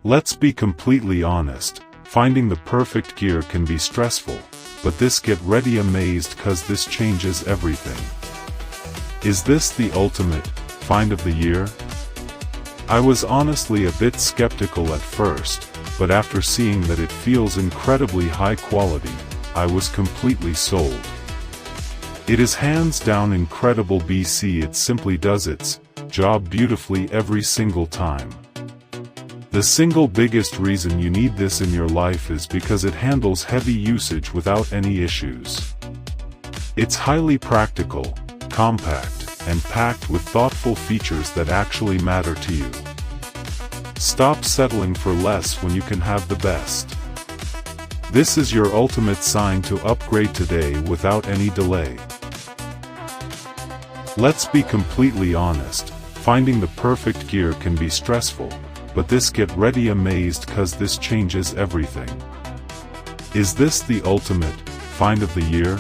Let's be completely honest, finding the perfect gear can be stressful, but this get ready amazed cause this changes everything. Is this the ultimate find of the year? I was honestly a bit skeptical at first, but after seeing that it feels incredibly high quality, I was completely sold. It is hands down incredible BC. It simply does its job beautifully every single time. The single biggest reason you need this in your life is because it handles heavy usage without any issues. It's highly practical, compact, and packed with thoughtful features that actually matter to you. Stop settling for less when you can have the best. This is your ultimate sign to upgrade today without any delay. Let's be completely honest, finding the perfect gear can be stressful, but this get ready amazed cause this changes everything. Is this the ultimate find of the year?